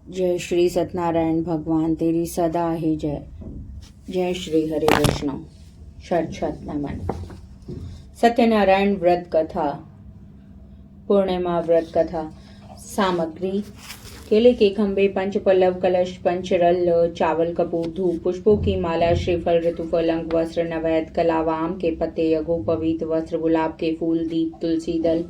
जय श्री सत्यनारायण भगवान, तेरी सदा ही जय। जय श्री हरे वैष्णव। शत शत नमन। सत्यनारायण व्रत कथा, पूर्णिमा व्रत कथा। सामग्री: केले के खंभे, पंच पल्लव, कलश, पंचरल, चावल, कपूर, धूप, पुष्पों की माला, श्रीफल, ऋतुफल, अंग, वस्त्र, नवैद, कलावा, आम के पत्ते, यज्ञोपवीत वस्त्र, गुलाब के फूल, दीप, तुलसी दल,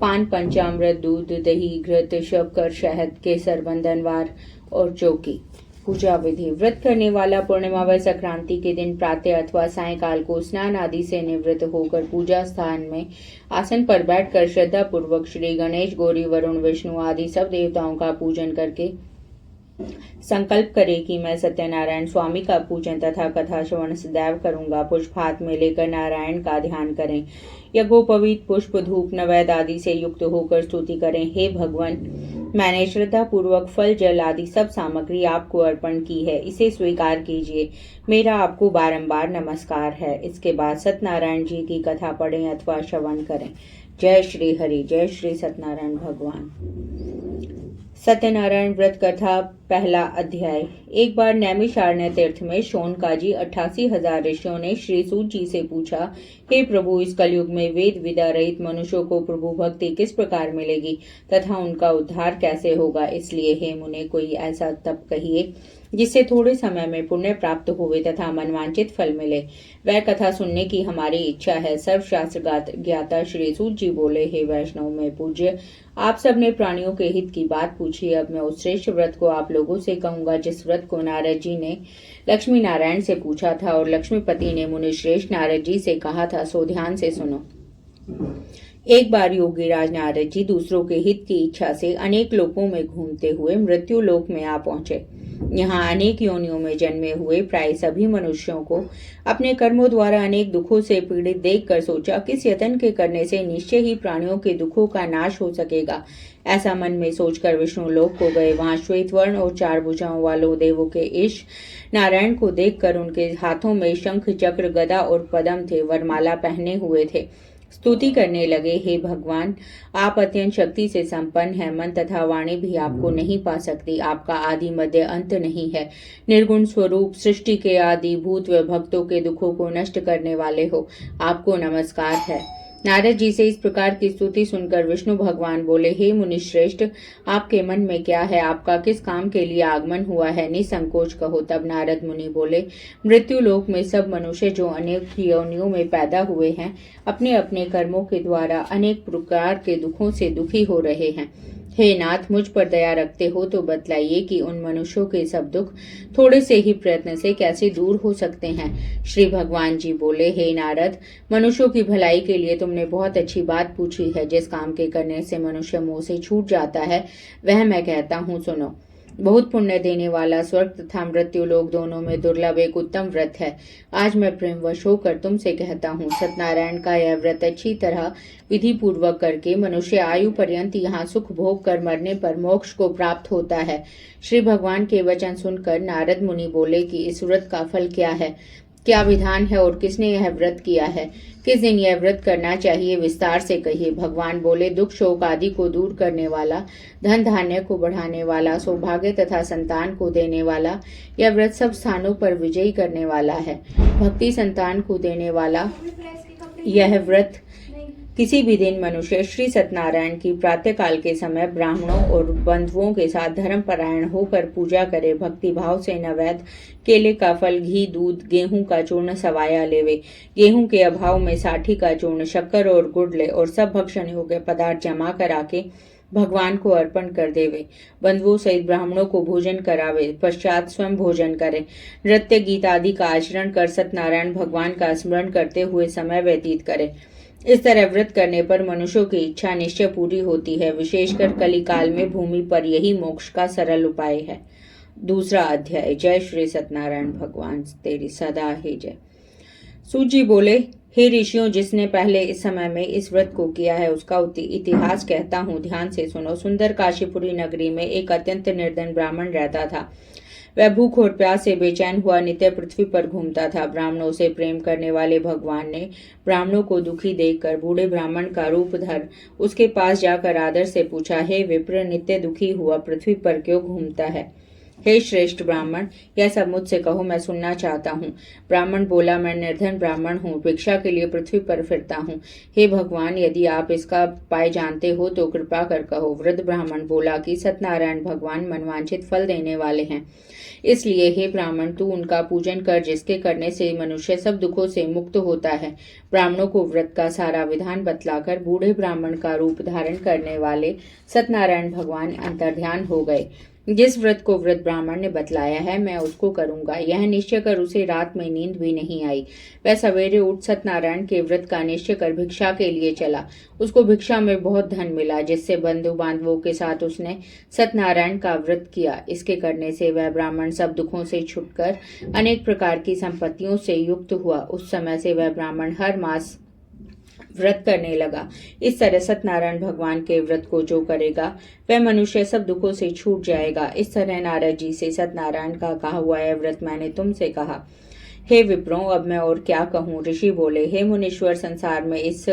पान, पंचामृत, दूध, दही, घृत, शक्कर, शहद, केसर, बंधनवार और चौकी। पूजा विधि: व्रत करने वाला पूर्णिमा व संक्रांति के दिन प्रातः अथवा सायंकाल को स्नान आदि से निवृत्त होकर पूजा स्थान में आसन पर बैठकर श्रद्धा पूर्वक श्री गणेश, गौरी, वरुण, विष्णु आदि सब देवताओं का पूजन करके संकल्प करे कि मैं सत्यनारायण स्वामी का पूजन तथा कथा श्रवण सदैव करूंगा। पुष्प हाथ में लेकर नारायण का ध्यान करें। यज्ञोपवीत पुष्प, धूप, नैवेद्य आदि से युक्त होकर स्तुति करें। हे भगवान, मैंने श्रद्धा पूर्वक फल, जल आदि सब सामग्री आपको अर्पण की है, इसे स्वीकार कीजिए। मेरा आपको बारंबार नमस्कार है। इसके बाद सत्यनारायण जी की कथा पढ़ें अथवा श्रवण करें। जय श्री हरि। जय श्री सत्यनारायण भगवान। सत्यनारायण व्रत कथा, पहला अध्याय। एक बार नैमिषारण्य तीर्थ में शौनकाजी 88,000 ऋषियों ने श्री सूत जी से पूछा, हे प्रभु, इस कलयुग में वेद विदा रहित मनुष्यों को प्रभु भक्ति किस प्रकार मिलेगी तथा उनका उद्धार कैसे होगा? इसलिए हे मुने, कोई ऐसा तप कहिए जिससे थोड़े समय में पुण्य प्राप्त होवे तथा मनवांचित फल मिले। वह कथा सुनने की हमारी इच्छा है। सर्वशास्त्र ज्ञाता श्री सूत जी बोले, हे वैष्णव में पूज्य, आप सब ने प्राणियों के हित की बात पूछी। अब मैं उस श्रेष्ठ व्रत को आप लोगों से कहूंगा जिस व्रत को नारद जी ने लक्ष्मी नारायण से पूछा था और लक्ष्मीपति ने मुनि श्रेष्ठ नारद जी से कहा था, सो ध्यान से सुनो। एक बार योगी राज नारद जी दूसरों के हित की इच्छा से अनेक लोकों में घूमते हुए मृत्यु लोक में आ पहुंचे। यहाँ अनेक योनियों में जन्मे हुए प्राय सभी मनुष्यों को अपने कर्मों द्वारा अनेक दुखों से पीड़ित देखकर सोचा, किस यत्न के करने से निश्चय ही प्राणियों के दुखों का नाश हो सकेगा। ऐसा मन में सोचकर विष्णु लोक को गए। वहां श्वेत वर्ण और 4 भुजाओं वालों देवों के ईश नारायण को देखकर उनके हाथों में शंख, चक्र, गदा और पद्म थे, वरमाला पहने हुए थे। स्तुति करने लगे, हे भगवान, आप अत्यंत शक्ति से संपन्न हैं। मन तथा वाणी भी आपको नहीं पा सकती। आपका आदि मध्य अंत नहीं है। निर्गुण स्वरूप, सृष्टि के आदि भूत व भक्तों के दुखों को नष्ट करने वाले हो, आपको नमस्कार है। नारद जी से इस प्रकार की स्तुति सुनकर विष्णु भगवान बोले, हे मुनिश्रेष्ठ, आपके मन में क्या है? आपका किस काम के लिए आगमन हुआ है? निसंकोच कहो। तब नारद मुनि बोले, मृत्यु लोक में सब मनुष्य जो अनेक योनियों में पैदा हुए हैं, अपने अपने कर्मों के द्वारा अनेक प्रकार के दुखों से दुखी हो रहे हैं। हे नाथ, मुझ पर दया रखते हो तो बतलाइए कि उन मनुष्यों के सब दुख थोड़े से ही प्रयत्न से कैसे दूर हो सकते हैं। श्री भगवान जी बोले, हे नारद, मनुष्यों की भलाई के लिए तुमने बहुत अच्छी बात पूछी है। जिस काम के करने से मनुष्य मोह से छूट जाता है वह मैं कहता हूँ, सुनो। बहुत पुण्य देने वाला स्वर्ग तथा मृत्यु लोक दोनों में दुर्लभ एक उत्तम व्रत है। आज मैं प्रेमवश होकर तुमसे कहता हूँ, सत्यनारायण का यह व्रत अच्छी तरह विधि पूर्वक करके मनुष्य आयु पर्यंत यहाँ सुख भोग कर मरने पर मोक्ष को प्राप्त होता है। श्री भगवान के वचन सुनकर नारद मुनि बोले कि इस व्रत का फल क्या है, क्या विधान है और किसने यह व्रत किया है? किस दिन यह व्रत करना चाहिए? विस्तार से कहिए। भगवान बोले, दुख शोक आदि को दूर करने वाला, धन धान्य को बढ़ाने वाला, सौभाग्य तथा संतान को देने वाला, यह व्रत सब स्थानों पर विजयी करने वाला है। भक्ति संतान को देने वाला यह व्रत किसी भी दिन मनुष्य श्री सत्यनारायण की प्रातः काल के समय ब्राह्मणों और बंधुओं के साथ धर्म परायण होकर पूजा करे। भक्ति भाव से नैवेद्य, केले का फल, घी, दूध, गेहूं का चूर्ण सवाया लेवे। गेहूं के अभाव में साठी का चूर्ण, शक्कर और गुड़ ले और सब भक्षण योग्य पदार्थ जमा करा के भगवान को अर्पण कर देवे। बंधुओं सहित ब्राह्मणों को भोजन करावे, पश्चात स्वयं भोजन करे। नृत्य, गीत आदि का आचरण कर सत्यनारायण भगवान का स्मरण करते हुए समय व्यतीत करे। इस तरह व्रत करने पर मनुष्यों की इच्छा निश्चय पूरी होती है। विशेषकर कलिकाल में भूमि पर यही मोक्ष का सरल उपाय है। दूसरा अध्याय। जय श्री सत्यनारायण भगवान, तेरी सदा ही जय। सूत जी बोले, हे ऋषियों, जिसने पहले इस समय में इस व्रत को किया है उसका इतिहास कहता हूँ, ध्यान से सुनो। सुंदर काशीपुरी नगरी में एक अत्यंत निर्धन ब्राह्मण रहता था। वह भूख और प्यास से बेचैन हुआ नित्य पृथ्वी पर घूमता था। ब्राह्मणों से प्रेम करने वाले भगवान ने ब्राह्मणों को दुखी देखकर बूढ़े ब्राह्मण का रूप धर उसके पास जाकर आदर से पूछा, हे विप्र, नित्य दुखी हुआ पृथ्वी पर क्यों घूमता है? हे श्रेष्ठ ब्राह्मण, यह सब मुझसे कहो, मैं सुनना चाहता हूँ। ब्राह्मण बोला, मैं निर्धन ब्राह्मण हूँ, भिक्षा के लिए पृथ्वी पर फिरता हूँ। हे भगवान, यदि आप इसका उपाय जानते हो तो कृपा कर कहो। वृद्ध ब्राह्मण बोला कि सत्यनारायण भगवान मनवांछित फल देने वाले हैं, इसलिए हे ब्राह्मण, तू उनका पूजन कर, जिसके करने से मनुष्य सब दुखों से मुक्त होता है। ब्राह्मणों को व्रत का सारा विधान बतलाकर बूढ़े ब्राह्मण का रूप धारण करने वाले सत्यनारायण भगवान अंतर्ध्यान हो गए। जिस व्रत को वृद्ध ब्राह्मण ने बतलाया है, मैं उसको करूंगा, यह निश्चय कर उसे रात में नींद भी नहीं आई। वह सवेरे उठ सत्यनारायण के व्रत का निश्चय कर भिक्षा के लिए चला। उसको भिक्षा में बहुत धन मिला, जिससे बंधु बांधवों के साथ उसने सत्यनारायण का व्रत किया। इसके करने से वह ब्राह्मण सब दुखों से छुटकर अनेक प्रकार की संपत्तियों से युक्त हुआ। उस समय से वह ब्राह्मण हर मास व्रत करने लगा। इस तरह सत्यनारायण भगवान के व्रत को जो करेगा वह मनुष्य सब दुखों से छूट जाएगा। इस तरह नारद जी से सत्यनारायण का कहा हुआ है व्रत मैंने तुमसे कहा। हे विप्रों, अब मैं और क्या कहूँ? ऋषि बोले, हे मुनीश्वर, संसार में इस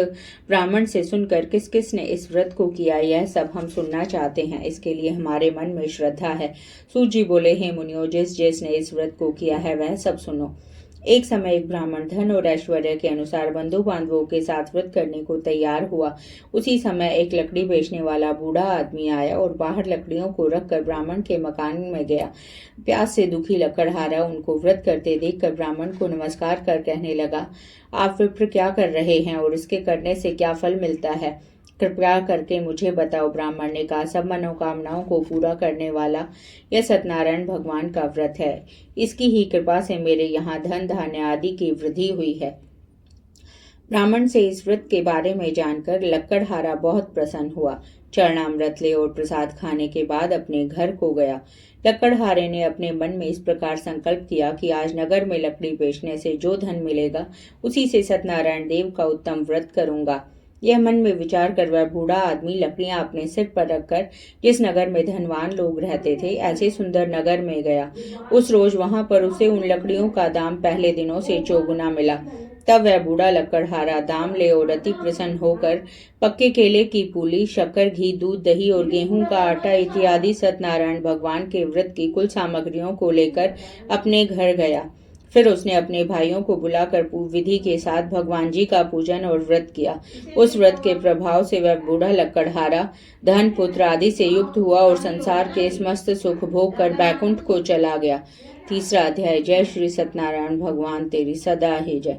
ब्राह्मण से सुनकर किस किस ने इस व्रत को किया, यह सब हम सुनना चाहते हैं। इसके लिए हमारे मन में श्रद्धा है। सूत जी बोले, हे मुनियों, जिसने इस व्रत को किया है वह सब सुनो। एक समय एक ब्राह्मण धन और ऐश्वर्य के अनुसार बंधु बांधवों के साथ व्रत करने को तैयार हुआ। उसी समय एक लकड़ी बेचने वाला बूढ़ा आदमी आया और बाहर लकड़ियों को रखकर ब्राह्मण के मकान में गया। प्यास से दुखी लकड़हारा उनको व्रत करते देखकर ब्राह्मण को नमस्कार कर कहने लगा, आप विप्र क्या कर रहे हैं और इसके करने से क्या फल मिलता है? कृपया करके मुझे बताओ। ब्राह्मण ने कहा, सब मनोकामनाओं को पूरा करने वाला यह सत्यनारायण भगवान का व्रत है। इसकी ही कृपा से मेरे यहाँ धन धान्य आदि की वृद्धि हुई है। ब्राह्मण से इस व्रत के बारे में जानकर लक्कड़हारा बहुत प्रसन्न हुआ। चरणामृत ले और प्रसाद खाने के बाद अपने घर को गया। लक्कड़हारे ने अपने मन में इस प्रकार संकल्प किया कि आज नगर में लकड़ी बेचने से जो धन मिलेगा उसी से सत्यनारायण देव का उत्तम व्रत करूंगा। यह मन में विचार कर वह बूढ़ा आदमी लकड़ियां अपने सिर पर रखकर जिस नगर में धनवान लोग रहते थे ऐसे सुंदर नगर में गया। उस रोज वहां पर उसे उन लकड़ियों का दाम पहले दिनों से चौगुना मिला। तब वह बूढ़ा लकड़हारा दाम ले और अति प्रसन्न होकर पक्के केले की पूली, शक्कर, घी, दूध, दही और गेहूं का आटा इत्यादि सत्यनारायण भगवान के व्रत की कुल सामग्रियों को लेकर अपने घर गया। फिर उसने अपने भाइयों को बुलाकर विधि के साथ भगवान जी का पूजन और व्रत किया। उस व्रत के प्रभाव से वह बूढ़ा लकड़हारा धन, पुत्र आदि से युक्त हुआ और संसार के समस्त सुख भोग कर बैकुंठ को चला गया। तीसरा अध्याय। जय श्री सत्यनारायण भगवान तेरी सदा ही जय।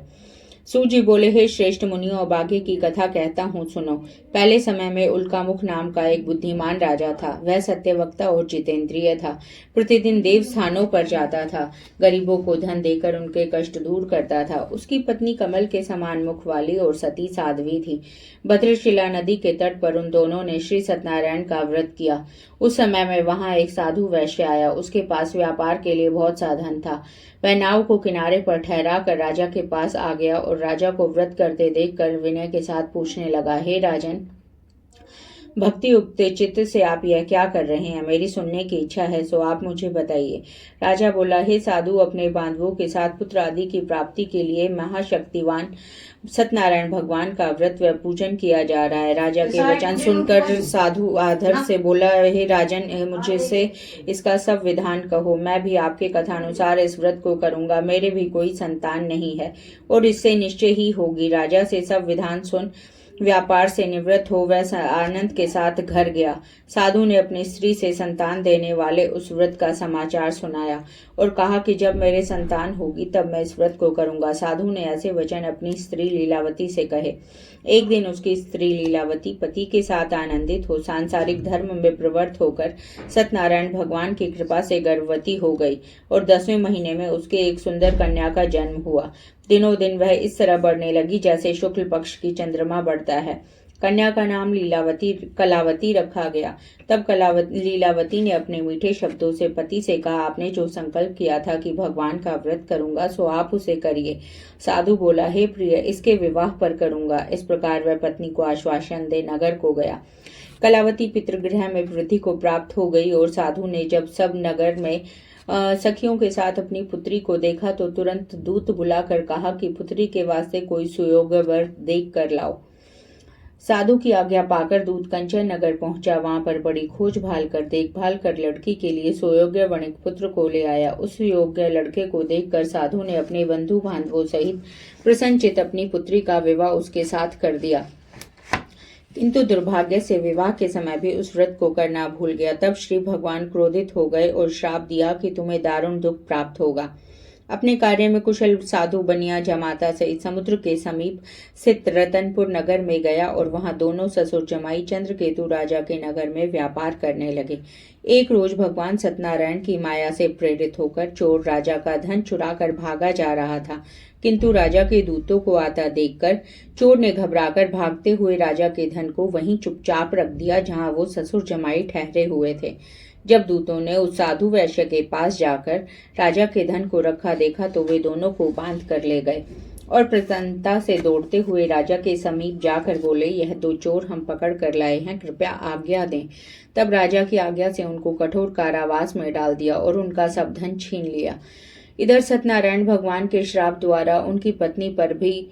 सूत जी बोले, हे श्रेष्ठ मुनियों, अब आगे की कथा कहता हूँ, सुनो। पहले समय में उल्कामुख नाम का एक बुद्धिमान राजा था। वह सत्यवक्ता और जितेंद्रिय था। प्रतिदिन देव स्थानों पर जाता था, गरीबों को धन देकर उनके कष्ट दूर करता था। उसकी पत्नी कमल के समान मुख वाली और सती साध्वी थी। भद्रशिला नदी के तट पर उन दोनों ने श्री सत्यनारायण का व्रत किया। उस समय में वहां एक साधु वैश्य आया। उसके पास व्यापार के लिए बहुत सा धन था। वह नाव को किनारे पर ठहरा कर राजा के पास आ गया और राजा को व्रत करते देखकर विनय के साथ पूछने लगा, हे राजन, भक्ति युक्त चित्त से आप यह क्या कर रहे हैं? मेरी सुनने की इच्छा है, सो आप मुझे बताइए। राजा बोला, हे साधु, अपने बांधवों के साथ पुत्र आदि की प्राप्ति के लिए महाशक्तिवान सत्यनारायण भगवान का व्रत व पूजन किया जा रहा है। राजा के वचन सुनकर साधु आदर से बोला, हे राजन, मुझे से इसका सब विधान कहो। मैं भी आपके कथानुसार इस व्रत को करूंगा। मेरे भी कोई संतान नहीं है और इससे निश्चय ही होगी। राजा से सब विधान सुन व्यापार से निवृत्त हो वह आनंद के साथ घर गया। साधु ने अपनी स्त्री से संतान देने वाले उस व्रत का समाचार सुनाया और कहा कि जब मेरे संतान होगी तब मैं इस व्रत को करूंगा। साधु ने ऐसे वचन अपनी स्त्री लीलावती से कहे। एक दिन उसकी स्त्री लीलावती पति के साथ आनंदित हो सांसारिक धर्म में प्रवृत्त होकर सत्यनारायण भगवान की कृपा से गर्भवती हो गई और 10वें महीने में उसके एक सुंदर कन्या का जन्म हुआ। दिनों दिन वह इस तरह बढ़ने लगी जैसे शुक्ल पक्ष की चंद्रमा बढ़ता है। कन्या का नाम कलावती रखा गया। तब लीलावती ने अपने मीठे शब्दों से पति से कहा, आपने जो संकल्प किया था कि भगवान का व्रत करूंगा, सो आप उसे करिए। साधु बोला, हे प्रिय, इसके विवाह पर करूंगा। इस प्रकार वह पत्नी को आश्वासन दे नगर को गया। कलावती पितृगृह में वृद्धि को प्राप्त हो गई और साधु ने जब सब नगर में सखियों के साथ अपनी पुत्री को देखा तो तुरंत दूत बुलाकर कहा कि पुत्री के वास्ते कोई सुयोग्य वर देख कर लाओ। साधु की आज्ञा पाकर दूत कंचन नगर पहुंचा। वहां पर बड़ी खोजभाल कर देखभाल कर लड़की के लिए सुयोग्य वणिक पुत्र को ले आया। उस योग्य लड़के को देखकर साधु ने अपने बंधु बांधवों सहित प्रसन्नचित अपनी पुत्री का विवाह उसके साथ कर दिया। किंतु दुर्भाग्य से विवाह के समय भी उस व्रत को करना भूल गया। तब श्री भगवान क्रोधित हो गए और श्राप दिया कि तुम्हें दारुण दुख प्राप्त होगा। अपने कार्य में कुशल साधु बनिया जमाता सहित समुद्र के समीप स्थित रतनपुर नगर में गया और वहां दोनों ससुर जमाई चंद्रकेतु राजा के नगर में व्यापार करने लगे। एक रोज भगवान सत्यनारायण की माया से प्रेरित होकर चोर राजा का धन चुराकर भागा जा रहा था, किंतु राजा के दूतों को आता देखकर चोर ने घबराकर भागते हुए राजा के धन को वहीं चुपचाप रख दिया जहां वो ससुर जमाई ठहरे हुए थे। जब दूतों ने उस साधु वैश्य के पास जाकर राजा के धन को रखा देखा तो वे दोनों को बांध कर ले गए और प्रसन्नता से दौड़ते हुए राजा के समीप जाकर बोले, यह दो चोर हम पकड़ कर लाए हैं, कृपया आज्ञा दें। तब राजा की आज्ञा से उनको कठोर कारावास में डाल दिया और उनका सब धन छीन लिया। इधर सत्यनारायण भगवान के श्राप द्वारा उनकी पत्नी पर भी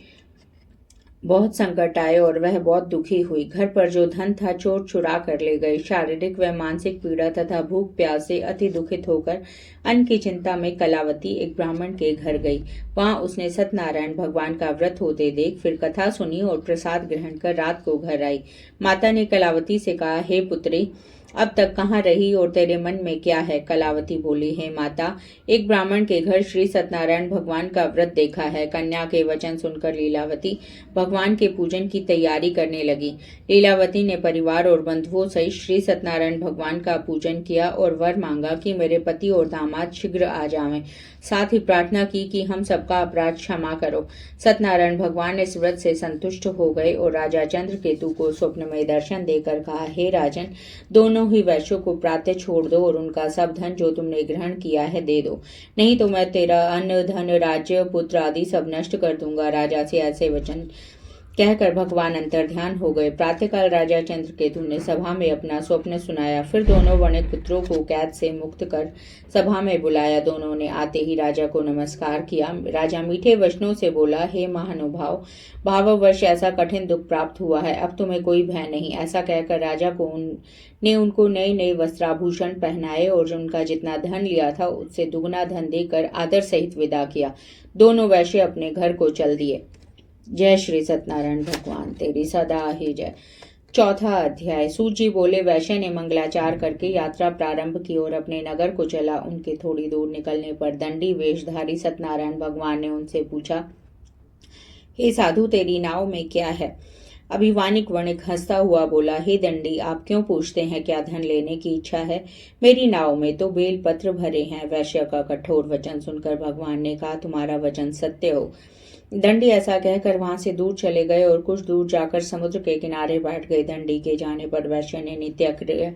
बहुत संकट आए और वह बहुत दुखी हुई। घर पर जो धन था चोर चुरा कर ले गए। शारीरिक व मानसिक पीड़ा तथा भूख प्यास से अति दुखित होकर अन्न की चिंता में कलावती एक ब्राह्मण के घर गई। वहां उसने सत्यनारायण भगवान का व्रत होते देख फिर कथा सुनी और प्रसाद ग्रहण कर रात को घर आई। माता ने कलावती से कहा, हे पुत्री, अब तक कहाँ रही और तेरे मन में क्या है? कलावती बोली, हे माता, एक ब्राह्मण के घर श्री सत्यनारायण भगवान का व्रत देखा है। कन्या के वचन सुनकर लीलावती भगवान के पूजन की तैयारी करने लगी। लीलावती ने परिवार और बंधुओं सहित श्री सत्यनारायण भगवान का पूजन किया और वर मांगा कि मेरे पति और दामाद शीघ्र आ जावें। साथ ही प्रार्थना की कि हम सबका अपराध क्षमा करो। सत्यनारायण भगवान इस व्रत से संतुष्ट हो गए और राजा चंद्रकेतु को स्वप्न में दर्शन देकर कहा, हे राजन, दोनों ही वैश्यों को प्रातः छोड़ दो और उनका सब धन जो तुमने ग्रहण किया है दे दो, नहीं तो मैं तेरा अन्न धन राज्य पुत्र आदि सब नष्ट कर दूंगा। राजा से ऐसे वचन कहकर भगवान अंतर्ध्यान हो गए। प्रातःकाल राजा चंद्रकेतु ने सभा में अपना स्वप्न सुनाया। फिर दोनों वणिक पुत्रों को कैद से मुक्त कर सभा में बुलाया। दोनों ने आते ही राजा को नमस्कार किया। राजा मीठे वचनों से बोला, हे महानुभाव, भाववश ऐसा कठिन दुख प्राप्त हुआ है, अब तुम्हें कोई भय नहीं। ऐसा कहकर राजा को उनको नए नए वस्त्राभूषण पहनाए और उनका जितना धन लिया था उससे दुगना धन देकर आदर सहित विदा किया। दोनों वैश्य अपने घर को चल दिए। जय श्री सत्यनारायण भगवान तेरी सदा ही जय। चौथा अध्याय। सूत जी बोले, वैश्य ने मंगलाचार करके यात्रा प्रारंभ की और अपने नगर को चला। उनके थोड़ी दूर निकलने पर दंडी वेशधारी सत्यनारायण भगवान ने उनसे पूछा, हे साधु, तेरी नाव में क्या है? अभिवानिक वणिक हंसता हुआ बोला, हे दंडी, आप क्यों पूछते हैं क्या धन लेने की इच्छा है? मेरी नाव में तो बेल पत्र भरे हैं। वैश्य का कठोर वचन सुनकर भगवान ने कहा, तुम्हारा वचन सत्य हो। दंडी ऐसा कहकर वहां से दूर चले गए और कुछ दूर जाकर समुद्र के किनारे बैठ गए। दंडी के जाने पर वैश्य ने नित्य क्रिया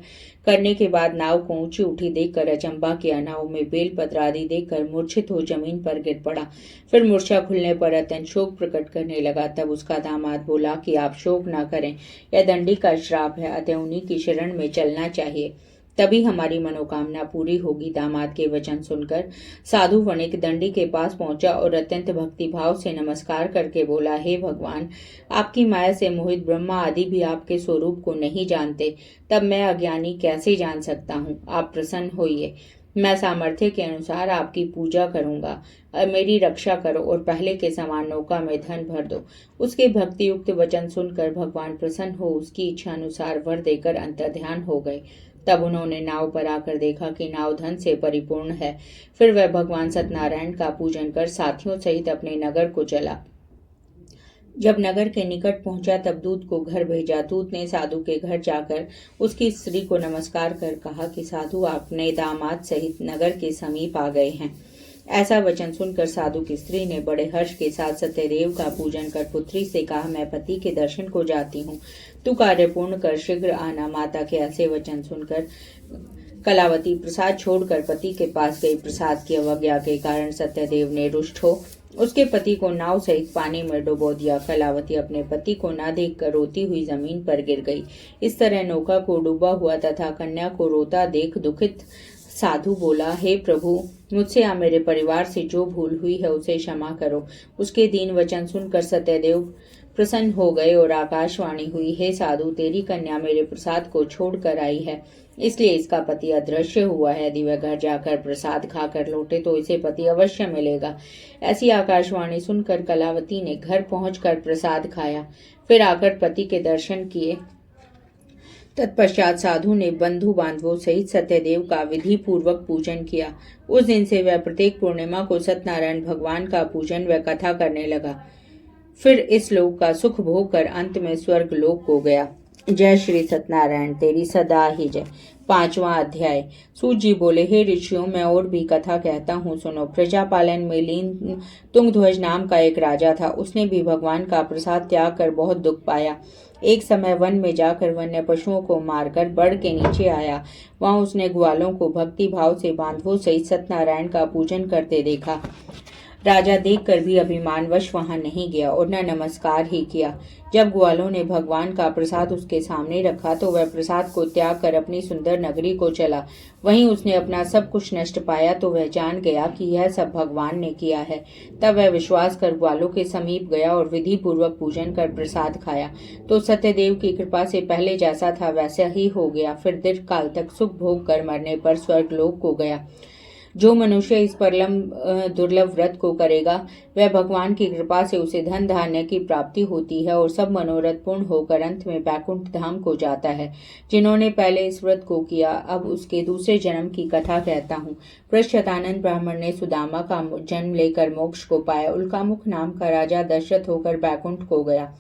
करने के बाद नाव को ऊंची उठी देखकर अचंबा किया। नाव में बेलपत्र आदि देखकर मूर्छित हो जमीन पर गिर पड़ा। फिर मूर्छा खुलने पर अत्यंत शोक प्रकट करने लगा। तब उसका दामाद बोला कि आप शोक न करें, यह दंडी का श्राप है, अतः उन्हीं की शरण में चलना चाहिए, तभी हमारी मनोकामना पूरी होगी। दामाद के वचन सुनकर साधु वणिक दंडी के पास पहुंचा और अत्यंत भक्ति भाव से नमस्कार करके बोला, हे भगवान, आपकी माया से मोहित ब्रह्मा आदि भी आपके स्वरूप को नहीं जानते, तब मैं अज्ञानी कैसे जान सकता हूँ? आप प्रसन्न होइए, मैं सामर्थ्य के अनुसार आपकी पूजा करूंगा। मेरी रक्षा करो और पहले के समान नौका में धन भर दो। उसके भक्ति युक्त वचन सुनकर भगवान प्रसन्न हो उसकी इच्छा अनुसार वर देकर अंतर्ध्यान हो गए। तब उन्होंने नाव पर आकर देखा कि नाव धन से परिपूर्ण है। फिर वह भगवान सत्यनारायण का पूजन कर साथियों सहित अपने नगर को चला। जब नगर के निकट पहुंचा तब दूत को घर भेजा। दूत ने साधु के घर जाकर उसकी स्त्री को नमस्कार कर कहा कि साधु, अपने दामाद सहित नगर के समीप आ गए हैं। ऐसा वचन सुनकर साधु की स्त्री ने बड़े हर्ष के साथ सत्यदेव का पूजन कर पुत्री से कहा, मैं पति के दर्शन को जाती हूँ, तू कार्य पूर्ण कर शीघ्र आना। माता के ऐसे वचन सुनकर कलावती प्रसाद छोड़कर पति के पास गई। प्रसाद की अवज्ञा के कारण सत्यदेव ने रुष्ट हो उसके पति को नाव सहित पानी में डुबो दिया। कलावती अपने पति को न देखकर रोती हुई जमीन पर गिर गई। इस तरह नौका को डूबा हुआ तथा कन्या को रोता देख दुखित साधु बोला, हे प्रभु, मुझसे या मेरे परिवार से जो भूल हुई है उसे क्षमा करो। उसके दीन वचन सुनकर सत्यदेव प्रसन्न हो गए और आकाशवाणी हुई, हे साधु, तेरी कन्या मेरे प्रसाद को छोड़कर आई है, इसलिए इसका पति अदृश्य हुआ है। यदि वह घर जाकर प्रसाद खाकर लौटे तो इसे पति अवश्य मिलेगा। ऐसी आकाशवाणी सुनकर कलावती ने घर पहुंचकर प्रसाद खाया, फिर आकर पति के दर्शन किए। तत्पश्चात साधु ने बंधु बांधवों सहित सत्यदेव का विधि पूर्वक पूजन किया। उस दिन से वह प्रत्येक पूर्णिमा को सत्यनारायण भगवान का पूजन व कथा करने लगा। फिर इस लोक का सुख भोग कर अंत में स्वर्ग लोक को गया। जय श्री सत्यनारायण, तेरी सदा ही जय। 5वां अध्याय। सूत जी बोले, हे ऋषियों, मैं और भी कथा कहता हूँ, सुनो। प्रजापालन में लीन तुंगध्वज नाम का एक राजा था। उसने भी भगवान का प्रसाद त्याग कर बहुत दुख पाया। एक समय वन में जाकर वन्य पशुओं को मारकर बड़ के नीचे आया। वहां उसने ग्वालों को भक्ति भाव से बांधवों सहित सत्यनारायण का पूजन करते देखा। राजा देखकर भी अभिमानवश वहां नहीं गया और न नमस्कार ही किया। जब ग्वालों ने भगवान का प्रसाद उसके सामने रखा तो वह प्रसाद को त्याग कर अपनी सुंदर नगरी को चला। वहीं उसने अपना सब कुछ नष्ट पाया तो वह जान गया कि यह सब भगवान ने किया है। तब वह विश्वास कर ग्वालों के समीप गया और विधि पूर्वक पूजन कर प्रसाद खाया तो सत्यदेव की कृपा से पहले जैसा था वैसा ही हो गया। फिर दीर्घ काल तक सुख भोग कर मरने पर स्वर्गलोक को गया। जो मनुष्य इस परम दुर्लभ व्रत को करेगा वह भगवान की कृपा से उसे धन धान्य की प्राप्ति होती है और सब मनोरथ पूर्ण होकर अंत में बैकुंठ धाम को जाता है। जिन्होंने पहले इस व्रत को किया, अब उसके दूसरे जन्म की कथा कहता हूँ। पृष्ठतानंद ब्राह्मण ने सुदामा का जन्म लेकर मोक्ष को पाया। उल्कामुख नाम का राजा दशरथ होकर बैकुंठ को गया।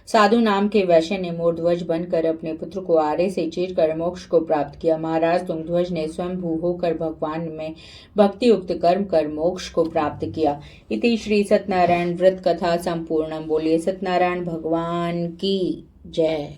साधु नाम के वैश्य ने मोरध्वज बनकर अपने पुत्र को आरे से चीरकर मोक्ष को प्राप्त किया। महाराज तुंगध्वज ने स्वयं भू होकर भगवान में भक्ति युक्त कर्म कर मोक्ष को प्राप्त किया। इति श्री सत्यनारायण व्रत कथा संपूर्णम। बोलिए सत्यनारायण भगवान की जय।